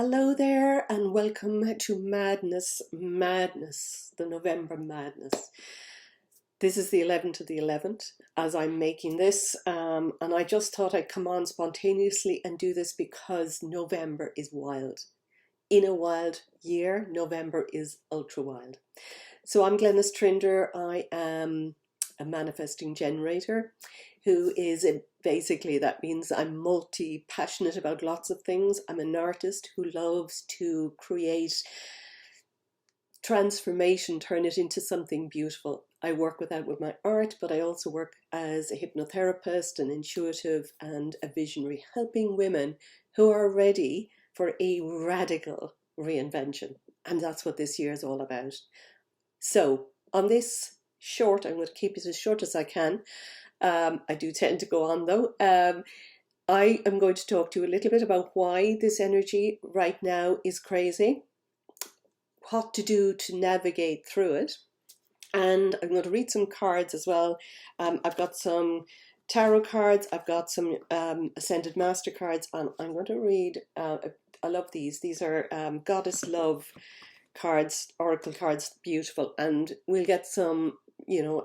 Hello there, and welcome to Madness, the November Madness. This is the 11th of the 11th as I'm making this, and I just thought I'd come on spontaneously and do this because November is wild. In a wild year, November is ultra wild. So I'm Glenys Trinder. I am a manifesting generator who is basically, that means I'm multi-passionate about lots of things. I'm an artist who loves to create transformation, turn it into something beautiful. I work with my art, but I also work as a hypnotherapist, an intuitive, and a visionary, helping women who are ready for a radical reinvention. And that's what this year is all about. So on this short, I'm going to keep it as short as I can. I do tend to go on though. I am going to talk to you a little bit about why this energy right now is crazy, what to do to navigate through it, and I'm going to read some cards as well. I've got some tarot cards, I've got some Ascended Master cards, and I'm going to read, I love these. These are Goddess Love cards, oracle cards, beautiful, and we'll get some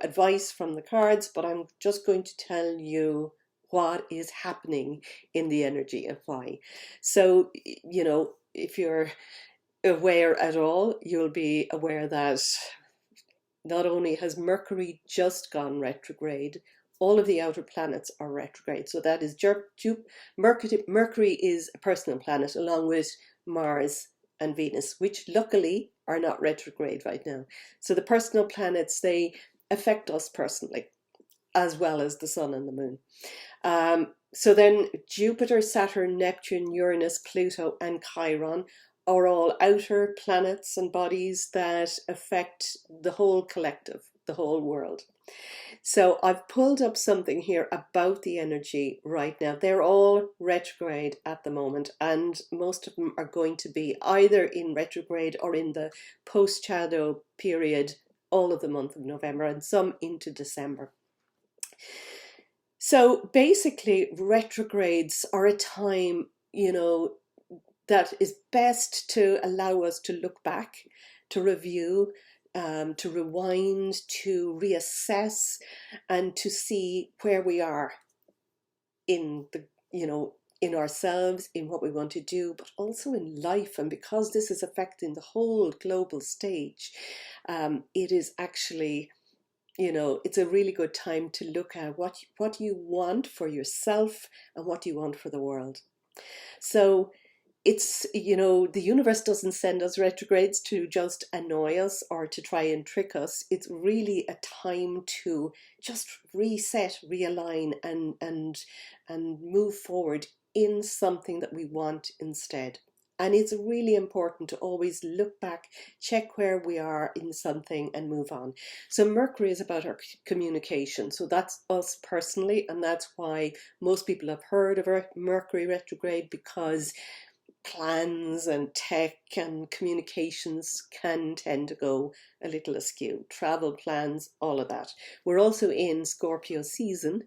advice from the cards, but I'm just going to tell you what is happening in the energy and why. So if you're aware at all, you'll be aware that not only has Mercury just gone retrograde, all of the outer planets are retrograde. So that is Mercury is a personal planet along with Mars and Venus, which luckily are not retrograde right now. So the personal planets, they affect us personally, as well as the sun and the moon. So then Jupiter, Saturn, Neptune, Uranus, Pluto, and Chiron are all outer planets and bodies that affect the whole collective, the whole world. So I've pulled up something here about the energy right now. They're all retrograde at the moment, and most of them are going to be either in retrograde or in the post-shadow period all of the month of November, and some into December. So basically, retrogrades are a time, that is best to allow us to look back, to review, to rewind, to reassess, and to see where we are in the, in ourselves, in what we want to do, but also in life. And because this is affecting the whole global stage, it is actually, it's a really good time to look at what you want for yourself and what you want for the world. So it's, the universe doesn't send us retrogrades to just annoy us or to try and trick us. It's really a time to just reset, realign, and move forward in something that we want instead. And it's really important to always look back, check where we are in something, and move on. So Mercury is about our communication. So that's us personally, and that's why most people have heard of Mercury retrograde, because plans and tech and communications can tend to go a little askew. Travel plans, all of that. We're also in Scorpio season,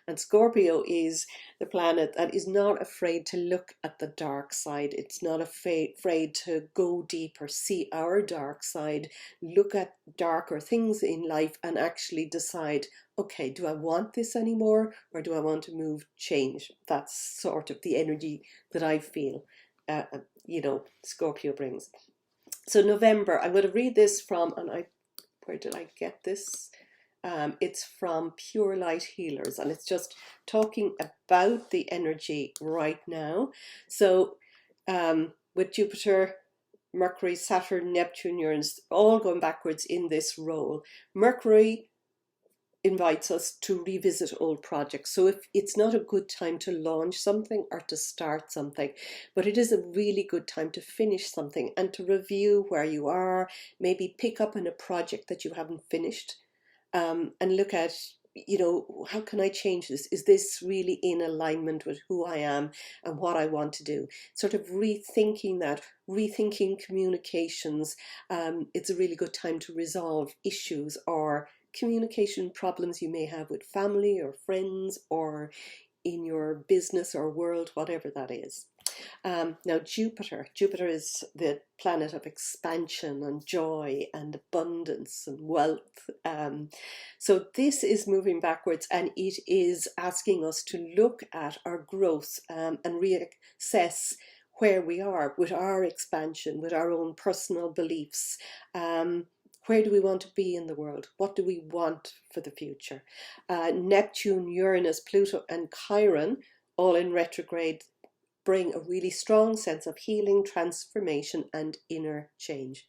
and Scorpio is the planet that is not afraid to look at the dark side. It's not afraid to go deeper, see our dark side, look at darker things in life, and actually decide, okay, do I want this anymore, or do I want to change? That's sort of the energy that I feel Scorpio brings. So November, I'm going to read this from, where did I get this? It's from Pure Light Healers, and it's just talking about the energy right now. So with Jupiter, Mercury, Saturn, Neptune, Uranus, all going backwards in this role. Mercury invites us to revisit old projects. So if it's not a good time to launch something or to start something, but it is a really good time to finish something and to review where you are, maybe pick up on a project that you haven't finished, and look at, how can I change this? Is this really in alignment with who I am and what I want to do? Sort of rethinking that, rethinking communications. It's a really good time to resolve issues or communication problems you may have with family or friends or in your business or world, whatever that is. Now Jupiter is the planet of expansion and joy and abundance and wealth. So this is moving backwards, and it is asking us to look at our growth and reassess where we are with our expansion, with our own personal beliefs. Where do we want to be in the world? What do we want for the future? Neptune, Uranus, Pluto, and Chiron, all in retrograde, bring a really strong sense of healing, transformation, and inner change.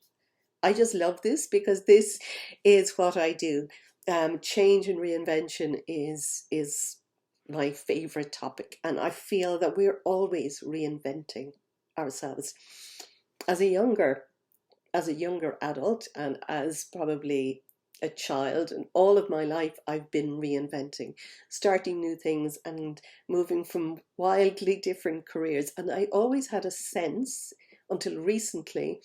I just love this because this is what I do. Change and reinvention is my favorite topic, and I feel that we're always reinventing ourselves. As a younger adult, and as probably a child, and all of my life I've been reinventing, starting new things and moving from wildly different careers. And I always had a sense, until recently,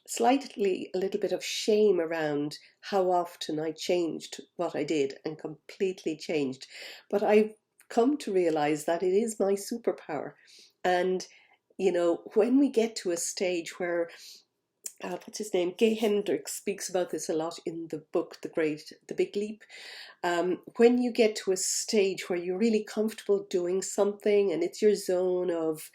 slightly a little bit of shame around how often I changed what I did and completely changed. But I've come to realize that it is my superpower. And when we get to a stage where what's his name? Gay Hendricks speaks about this a lot in the book, The Big Leap. When you get to a stage where you're really comfortable doing something and it's your zone of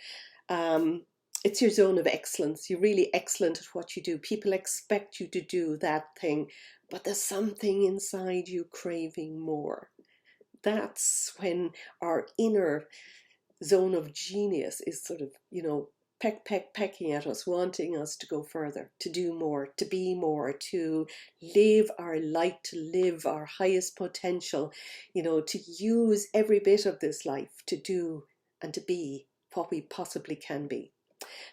excellence, you're really excellent at what you do. People expect you to do that thing, but there's something inside you craving more. That's when our inner zone of genius is sort of, pecking at us, wanting us to go further, to do more, to be more, to live our light, to live our highest potential, to use every bit of this life to do and to be what we possibly can be.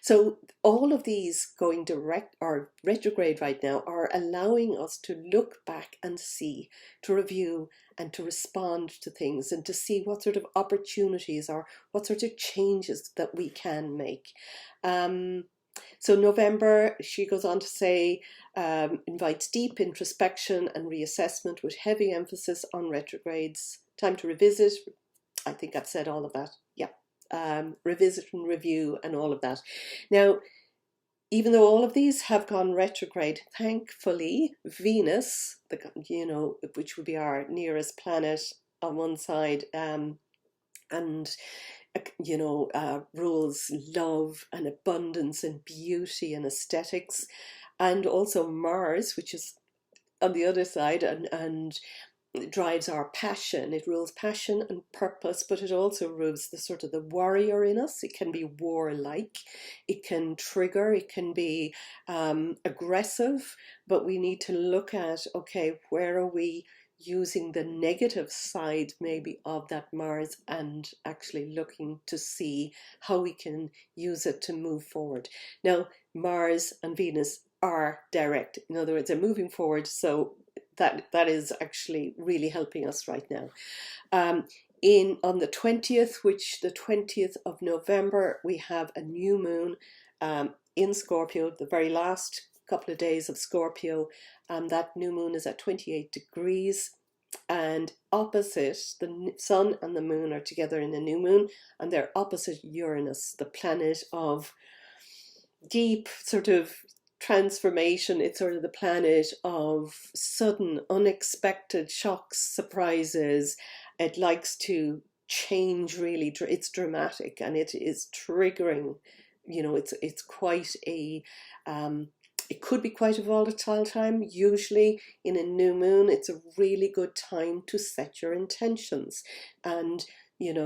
So all of these going direct or retrograde right now are allowing us to look back and see, to review and to respond to things, and to see what sort of opportunities or what sort of changes that we can make. So November, she goes on to say, invites deep introspection and reassessment with heavy emphasis on retrogrades. Time to revisit. I think I've said all of that. Yeah. Revisit and review and all of that. Now, even though all of these have gone retrograde, thankfully, Venus, which would be our nearest planet on one side, and rules love and abundance and beauty and aesthetics, and also Mars, which is on the other side, and it drives our passion. It rules passion and purpose, but it also rules the sort of the warrior in us. It can be warlike, it can trigger, it can be aggressive, but we need to look at, okay, where are we using the negative side maybe of that Mars, and actually looking to see how we can use it to move forward. Now, Mars and Venus are direct. In other words, they're moving forward, so that is actually really helping us right now. On the 20th, which the 20th of November, we have a new moon in Scorpio, the very last couple of days of Scorpio, and that new moon is at 28 degrees, and opposite, the sun and the moon are together in the new moon, and they're opposite Uranus, the planet of deep sort of transformation. It's sort of the planet of sudden, unexpected shocks, surprises. It likes to change really. It's dramatic, and it is triggering. It's quite a it could be quite a volatile time. Usually in a new moon, it's a really good time to set your intentions, and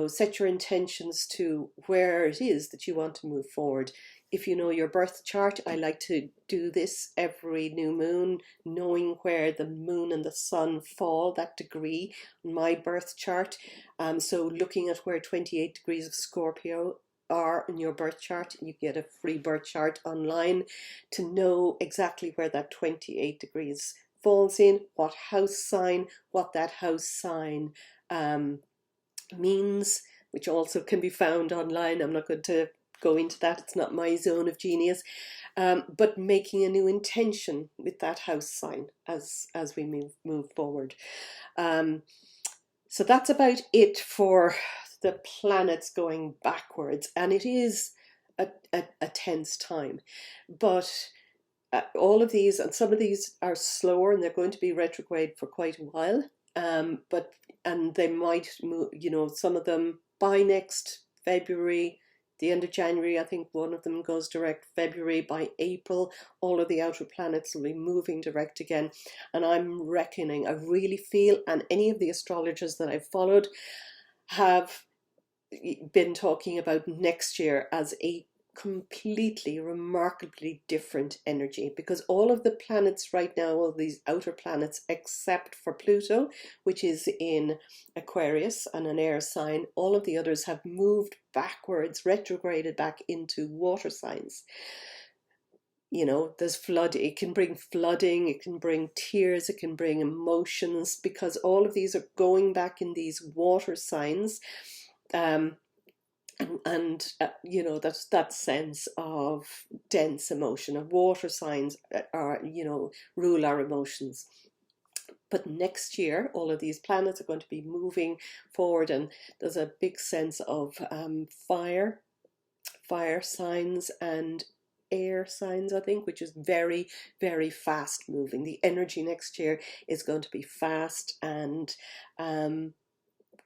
set your intentions to where it is that you want to move forward. If you know your birth chart, I like to do this every new moon, knowing where the moon and the sun fall, that degree, my birth chart. So looking at where 28 degrees of Scorpio are in your birth chart, you get a free birth chart online to know exactly where that 28 degrees falls in, what house sign, what that house sign means, which also can be found online. I'm not going to go into that, it's not my zone of genius, but making a new intention with that house sign as we move forward. So that's about it for the planets going backwards, and it is a tense time. But all of these, and some of these are slower, and they're going to be retrograde for quite a while. But and they might move, some of them by next February, the end of January. I think one of them goes direct February. By April, all of the outer planets will be moving direct again. And I'm reckoning, I really feel, and any of the astrologers that I've followed have been talking about next year as a completely remarkably different energy, because all of the planets right now, all these outer planets except for Pluto, which is in Aquarius and an air sign, all of the others have moved backwards, retrograded back into water signs. There's flood, it can bring flooding, it can bring tears, it can bring emotions, because all of these are going back in these water signs. And that's that sense of dense emotion, of water signs are, rule our emotions. But next year, all of these planets are going to be moving forward, and there's a big sense of fire signs and air signs, I think, which is very, very fast moving. The energy next year is going to be fast, and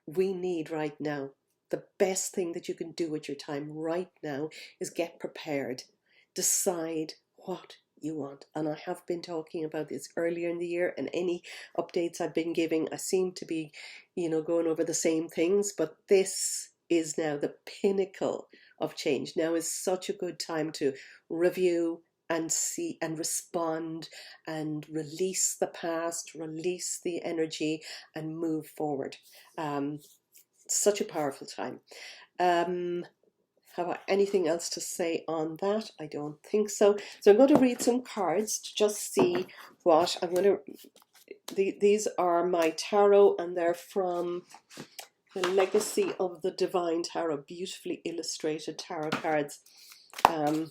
we need right now, the best thing that you can do with your time right now is get prepared. Decide what you want. And I have been talking about this earlier in the year, and any updates I've been giving, I seem to be, going over the same things, but this is now the pinnacle of change. Now is such a good time to review and see and respond and release the past, release the energy, and move forward. Such a powerful time. Have I anything else to say on that? I don't think so. So I'm going to read some cards to just see what I'm going to. These are my tarot, and they're from the Legacy of the Divine Tarot, beautifully illustrated tarot cards. So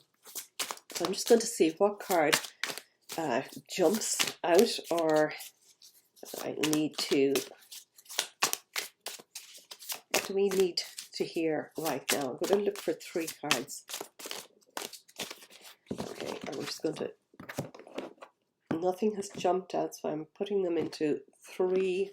I'm just going to see what card jumps out, or I need to. What do we need to hear right now? I'm going to look for 3 cards. Okay, I'm just going to. Nothing has jumped out, so I'm putting them into 3.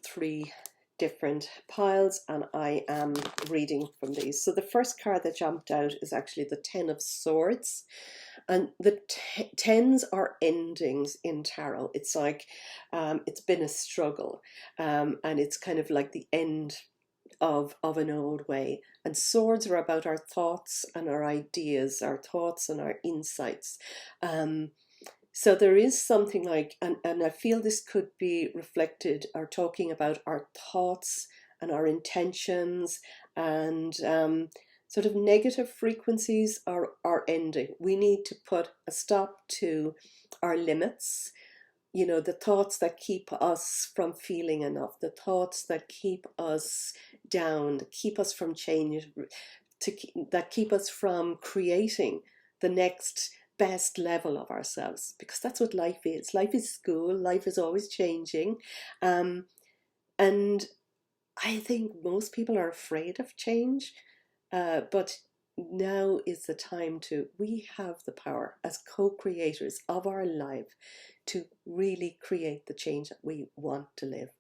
3 different piles, and I am reading from these. So the first card that jumped out is actually the 10 of Swords, and the 10s are endings in tarot. It's like it's been a struggle, and it's kind of like the end of an old way. And swords are about our thoughts and our ideas, our thoughts and our insights. So there is something like, and I feel this could be reflected or talking about our thoughts and our intentions, and sort of negative frequencies are ending. We need to put a stop to our limits, the thoughts that keep us from feeling enough, the thoughts that keep us down, that keep us from change, that keep us from creating the next best level of ourselves, because that's what life is. Life is school. Life is always changing, and I think most people are afraid of change, but now is the time we have the power as co-creators of our life to really create the change that we want to live.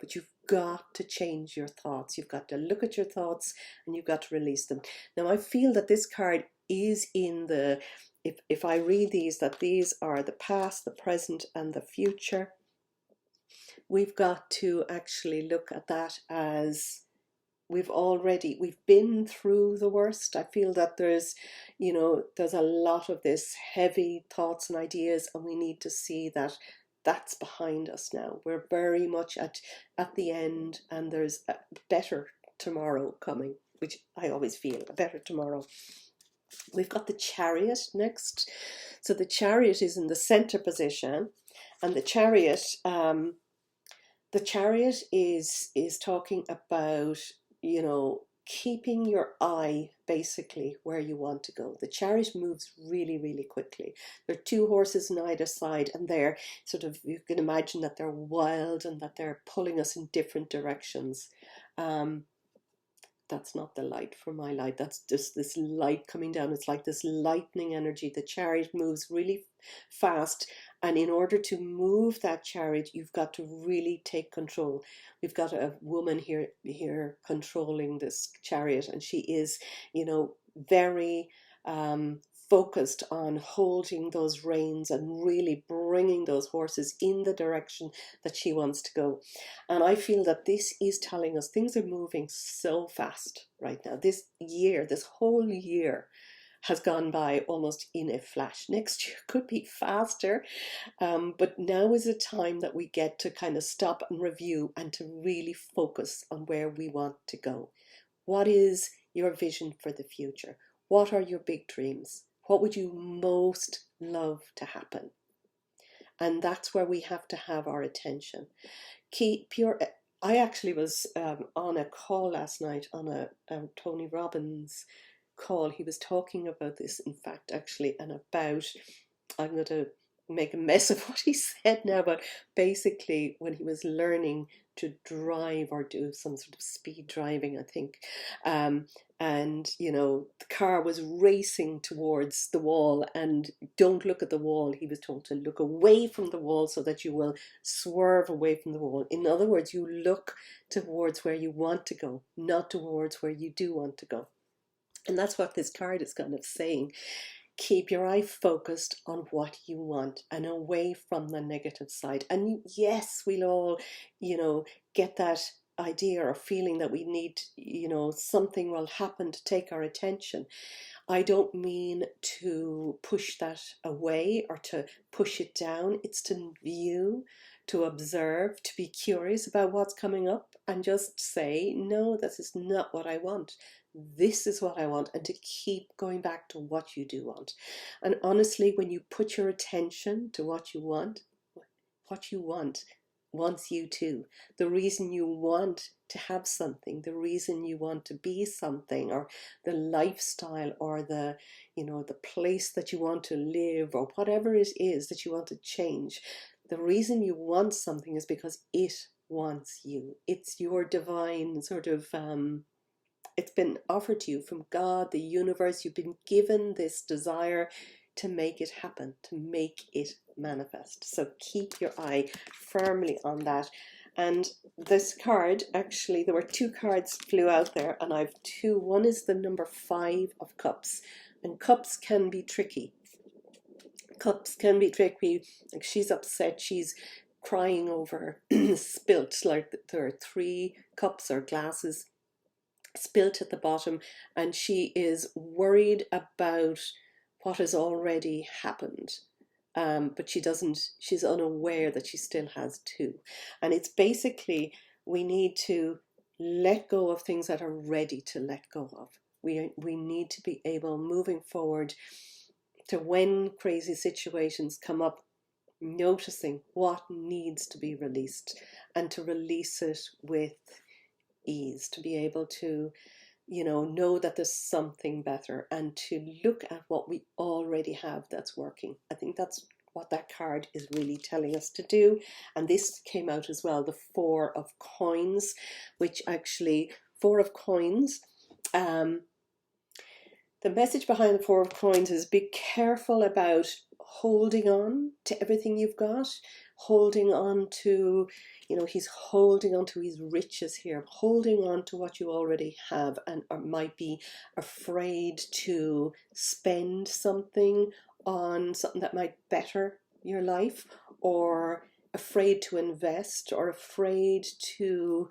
But you've got to change your thoughts. You've got to look at your thoughts, and you've got to release them. Now, I feel that this card is in the, if I read these, that these are the past, the present, and the future. We've got to actually look at that as we've been through the worst. I feel that there's a lot of this heavy thoughts and ideas, and we need to see that that's behind us now. We're very much at the end, and there's a better tomorrow coming, which I always feel, a better tomorrow. We've got the Chariot next. So the Chariot is in the center position, and the Chariot is talking about, keeping your eye basically where you want to go. The chariot moves really, really quickly. There are two horses on either side, and they're sort of, you can imagine that they're wild and that they're pulling us in different directions. That's not the light for my light. That's just this light coming down. It's like this lightning energy. The chariot moves really fast. And in order to move that chariot, you've got to really take control. We've got a woman here controlling this chariot, and she is, very focused on holding those reins and really bringing those horses in the direction that she wants to go. And I feel that this is telling us things are moving so fast right now. This whole year has gone by almost in a flash. Next year could be faster, but now is a time that we get to kind of stop and review and to really focus on where we want to go. What is your vision for the future? What are your big dreams? What would you most love to happen? And that's where we have to have our attention. I actually was on a call last night, on a Tony Robbins call. He was talking about this, in fact, actually, and about, I'm going to make a mess of what he said now, but basically when he was learning to drive or do some sort of speed driving, I think, and the car was racing towards the wall, and don't look at the wall. He was told to look away from the wall so that you will swerve away from the wall. In other words, you look towards where you want to go, not towards where you do want to go. And that's what this card is kind of saying. Keep your eye focused on what you want and away from the negative side. And yes, we'll all, get that idea or feeling that we need, something will happen to take our attention. I don't mean to push that away or to push it down. It's to view, to observe, to be curious about what's coming up and just say, no, this is not what I want. This is what I want, and to keep going back to what you do want. And honestly, when you put your attention to what you want wants you too. The reason you want to have something, the reason you want to be something, or the lifestyle, or the place that you want to live, or whatever it is that you want to change, the reason you want something is because it wants you. It's your divine sort of it's been offered to you from God, the universe. You've been given this desire to make it happen, to make it manifest. So keep your eye firmly on that. And this card, actually, there were two cards flew out there, and I've two. One is the number 5 of cups, and cups can be tricky. Cups can be tricky. Like, she's upset, she's crying over spilt, like there are 3 cups or glasses spilt at the bottom, and she is worried about what has already happened, but she's unaware that she still has 2. And it's basically, we need to let go of things that are ready to let go of. We need to be able, moving forward, to, when crazy situations come up, noticing what needs to be released, and to release it with ease, to be able to know that there's something better, and to look at what we already have that's working. I think that's what that card is really telling us to do. And this came out as well, the 4 of coins, which actually, 4 of coins, the message behind the 4 of coins is, be careful about holding on to everything you've got, holding on to, he's holding on to his riches here, holding on to what you already have, and or might be afraid to spend something on something that might better your life, or afraid to invest, or afraid to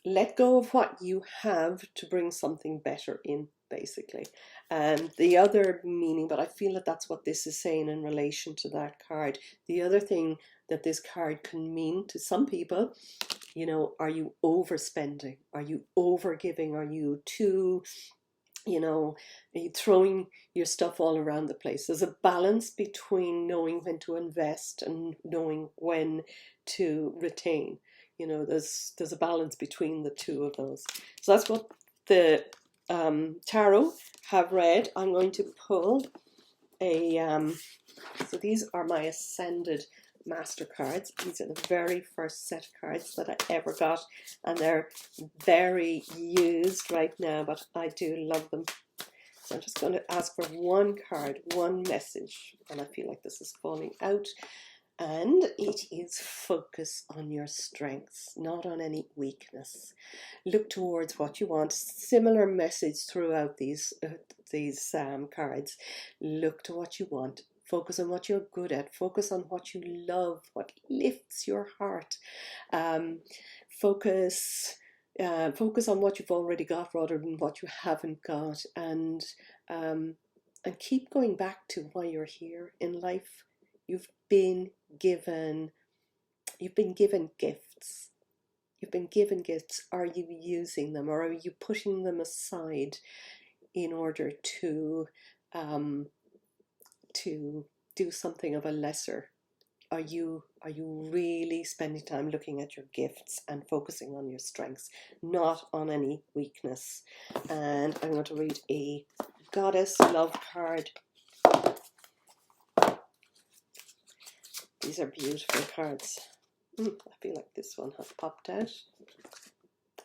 let go of what you have to bring something better in, basically. And the other meaning, but I feel that that's what this is saying in relation to that card. The other thing that this card can mean to some people, are you overspending? Are you overgiving? Are you too, are you throwing your stuff all around the place? There's a balance between knowing when to invest and knowing when to retain. You know, there's a balance between the two of those. So that's what the tarot have read. I'm going to pull a so these are my Ascended Master cards. These are the very first set of cards that I ever got, and they're very used right now, but I do love them. So I'm just going to ask for one card, one message, and I feel like this is falling out. And it is focus on your strengths, not on any weakness. Look towards what you want. Similar message throughout these cards. Look to what you want. Focus on what you're good at. Focus on what you love, what lifts your heart. Focus on what you've already got rather than what you haven't got, and keep going back to why you're here in life. You've been given gifts. You've been given gifts. Are you using them, or are you putting them aside in order to do something of a lesser? Are you really spending time looking at your gifts and focusing on your strengths, not on any weakness? And I'm going to read a Goddess Love card. These are beautiful cards. I feel like this one has popped out.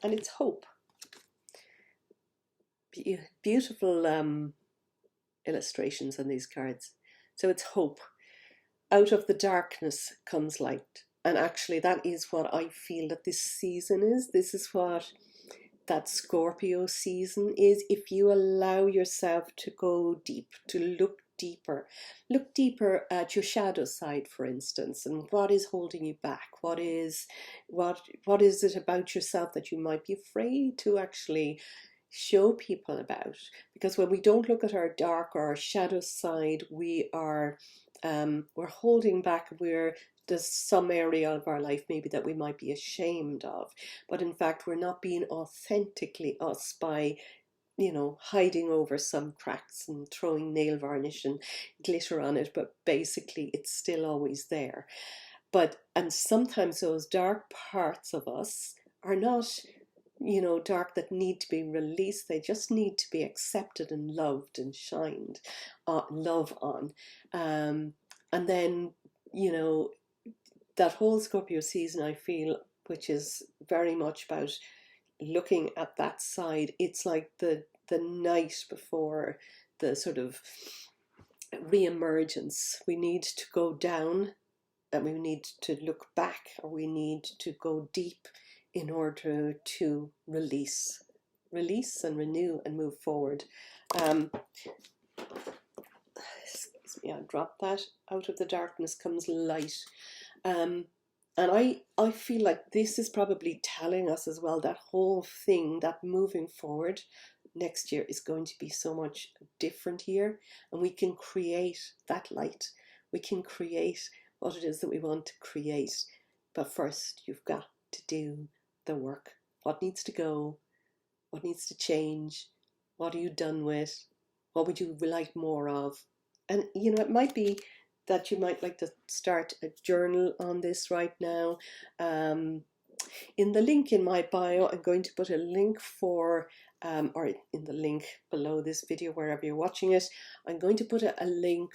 And it's hope. Beautiful illustrations on these cards. So it's hope. Out of the darkness comes light. And actually that is what I feel that this season is. This is what that Scorpio season is. If you allow yourself to go deep, to look deeper at your shadow side, for instance, and what is holding you back. What is it about yourself that you might be afraid to actually show people about? Because when we don't look at our dark or our shadow side, we're holding back. There's some area of our life maybe that we might be ashamed of, but in fact we're not being authentically us by hiding over some cracks and throwing nail varnish and glitter on it, but basically it's still always there. And sometimes those dark parts of us are not dark that need to be released. They just need to be accepted and loved and shined love on. And then that whole Scorpio season, I feel, which is very much about looking at that side. It's like the night before the sort of re-emergence. We need to go down, and we need to look back, or we need to go deep in order to release and renew and move forward. Excuse me, I dropped that. Out of the darkness comes light. And I feel like this is probably telling us as well, that whole thing, that moving forward next year is going to be so much different year, and we can create that light. We can create what it is that we want to create. But first, you've got to do the work. What needs to go? What needs to change? What are you done with? What would you like more of? And it might be that you might like to start a journal on this right now. In the link in my bio, I'm going to put a link for, or in the link below this video, wherever you're watching it, I'm going to put a link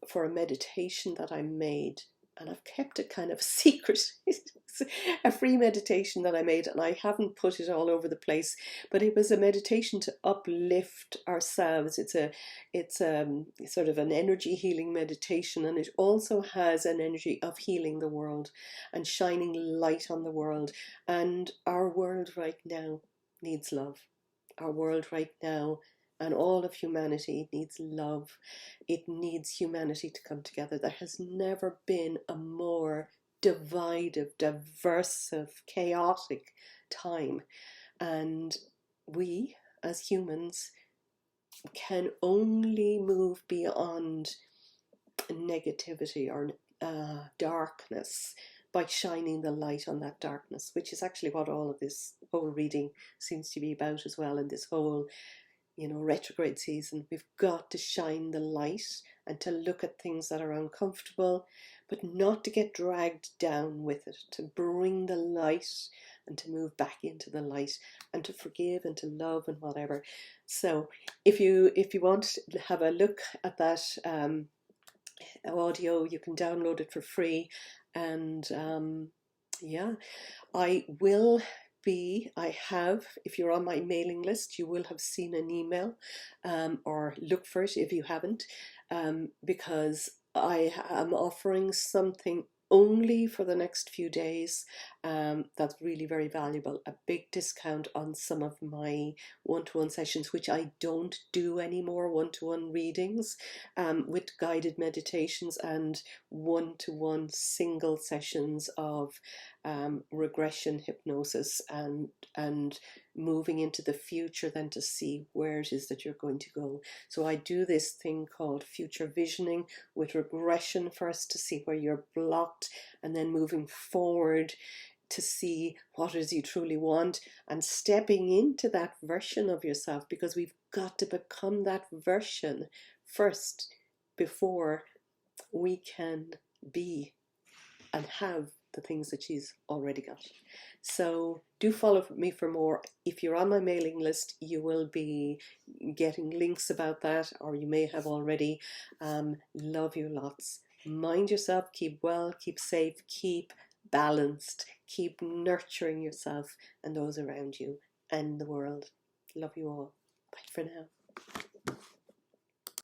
for a meditation that I made. And I've kept it kind of secret. It's a free meditation that I made, and I haven't put it all over the place, but it was a meditation to uplift ourselves. It's sort of an energy healing meditation, and it also has an energy of healing the world and shining light on the world. And our world right now needs love. Our world right now, and all of humanity, needs love. It needs humanity to come together. There has never been a more divided, diversive, chaotic time. And we, as humans, can only move beyond negativity or darkness by shining the light on that darkness, which is actually what all of this whole reading seems to be about as well, in this whole retrograde season. We've got to shine the light and to look at things that are uncomfortable, but not to get dragged down with it, to bring the light and to move back into the light and to forgive and to love and whatever. So if you want to have a look at that audio, you can download it for free. And yeah, I have, if you're on my mailing list, you will have seen an email, or look for it if you haven't, because I am offering something only for the next few days, that's really very valuable. A big discount on some of my one-to-one sessions, which I don't do anymore, one-to-one readings, with guided meditations and one-to-one single sessions of regression hypnosis, and moving into the future then to see where it is that you're going to go. So I do this thing called future visioning with regression first to see where you're blocked, and then moving forward to see what it is you truly want, and stepping into that version of yourself, because we've got to become that version first before we can be and have the things that she's already got. So do follow me for more. If you're on my mailing list, you will be getting links about that, or you may have already. Love you lots. Mind yourself, keep well, keep safe, keep balanced, keep nurturing yourself and those around you and the world. Love you all. Bye for now.